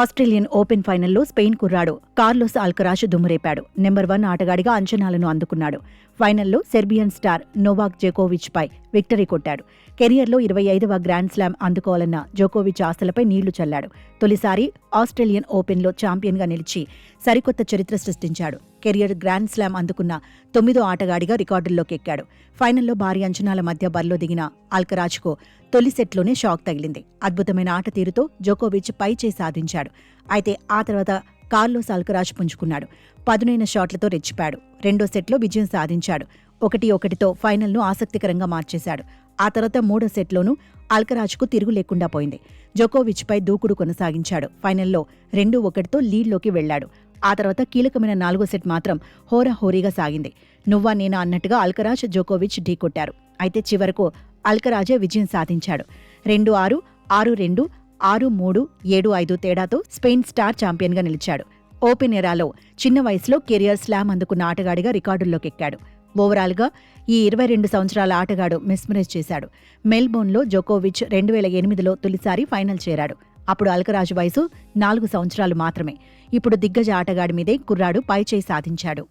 Australian open ఫైనల్లో Spain కుర్రాడు Carlos Alcaraz దుమ్మురేపాడు. Number 1 ఆటగాడిగా అంచనాలను అందుకున్నాడు. ఫైనల్లో సెర్బియన్ స్టార్ నోవాక్ జోకోవిచ్ పై విక్టరీ కొట్టాడు. కెరియర్లో 25వ గ్రాండ్ స్లామ్ అందుకోవాలన్న జోకోవిచ్ ఆశలపై నీళ్లు చల్లాడు. తొలిసారి ఆస్ట్రేలియన్ ఓపెన్లో ఛాంపియన్గా నిలిచి సరికొత్త చరిత్ర సృష్టించాడు. కెరియర్ గ్రాండ్ స్లామ్ అందుకున్న 9వ ఆటగాడిగా రికార్డుల్లోకి ఎక్కాడు. ఫైనల్లో భారీ అంచనాల మధ్య బరిలో దిగిన అల్కరాజ్కు తొలి సెట్లోనే షాక్ తగిలింది. అద్భుతమైన ఆట తీరుతో జోకోవిచ్ పైచేయి సాధించాడు. అయితే ఆ తర్వాత కార్లోస్ అల్కరాజ్ పుంజుకున్నాడు. పదునైన షాట్లతో రెచ్చిపాడు. రెండో సెట్లో విజయం సాధించాడు. 1-1తో ఫైనల్ను ఆసక్తికరంగా మార్చేశాడు. ఆ తర్వాత మూడో సెట్లోనూ అల్కరాజ్కు తిరుగు లేకుండా పోయింది. జోకోవిచ్పై దూకుడు కొనసాగించాడు. ఫైనల్లో 2-1తో లీడ్లోకి వెళ్లాడు. ఆ తర్వాత కీలకమైన 4వ సెట్ మాత్రం హోరాహోరీగా సాగింది. నువ్వా నేనా అన్నట్టుగా అల్కరాజ్ జోకోవిచ్ ఢీకొట్టారు. అయితే చివరకు అల్కరాజే విజయం సాధించాడు. 2-6, 6-2, 6-3, 7-5 తేడాతో స్పెయిన్ స్టార్ ఛాంపియన్గా నిలిచాడు. ఓపెన్ ఎరాలో చిన్న వయసులో కెరియర్ స్లామ్ అందుకున్న ఆటగాడిగా రికార్డుల్లోకి ఎక్కాడు. ఓవరాల్గా ఈ 22 సంవత్సరాల ఆటగాడు మెస్మరైజ్ చేశాడు. మెల్బోర్న్లో జోకోవిచ్ 2008లో తొలిసారి ఫైనల్ చేరాడు. అప్పుడు అల్కరాజ్ వయసు 4 సంవత్సరాలు మాత్రమే. ఇప్పుడు దిగ్గజ ఆటగాడి మీదే కుర్రాడు పైచేయి సాధించాడు.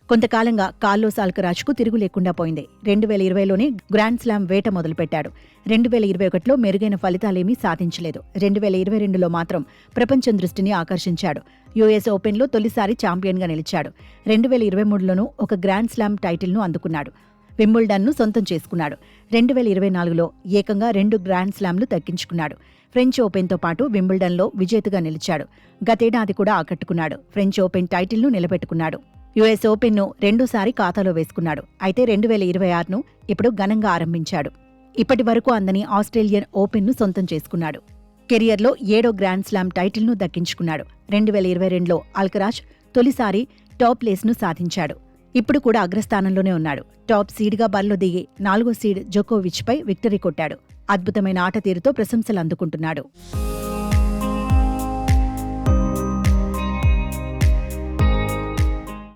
కొంతకాలంగా కార్లోస్ అల్కరాజ్కు తిరుగు లేకుండా పోయింది. 2020లోనే గ్రాండ్ స్లామ్ వేట మొదలుపెట్టాడు. 2021లో మెరుగైన ఫలితాలేమీ సాధించలేదు. 2022లో మాత్రం ప్రపంచం దృష్టిని ఆకర్షించాడు. యుఎస్ ఓపెన్లో తొలిసారి ఛాంపియన్గా నిలిచాడు. 2023లోనూ ఒక గ్రాండ్ స్లామ్ టైటిల్ను అందుకున్నాడు. వింబుల్డన్ను సొంతం చేసుకున్నాడు. 2024లో ఏకంగా 2 గ్రాండ్ స్లామ్లు దక్కించుకున్నాడు. ఫ్రెంచ్ ఓపెన్తో పాటు వింబుల్డన్లో విజేతగా నిలిచాడు. గతేడాది కూడా ఆకట్టుకున్నాడు. ఫ్రెంచ్ ఓపెన్ టైటిల్ను నిలబెట్టుకున్నాడు. యుఎస్ ఓపెన్ను రెండోసారి ఖాతాలో వేసుకున్నాడు. అయితే 2026ను ఇప్పుడు ఘనంగా ఆరంభించాడు. ఇప్పటి వరకు అందని ఆస్ట్రేలియన్ ఓపెన్ను సొంతం చేసుకున్నాడు. కెరియర్లో 7వ గ్రాండ్ స్లామ్ టైటిల్ను దక్కించుకున్నాడు. 2022లో అల్కరాజ్ తొలిసారి టాప్ ప్లేస్ను సాధించాడు. ఇప్పుడు కూడా అగ్రస్థానంలోనే ఉన్నాడు. టాప్ సీడ్గా బరిలో దిగి 4వ సీడ్ జోకోవిచ్పై విక్టరీ కొట్టాడు. అద్భుతమైన ఆట తీరుతో ప్రశంసలు అందుకుంటున్నాడు.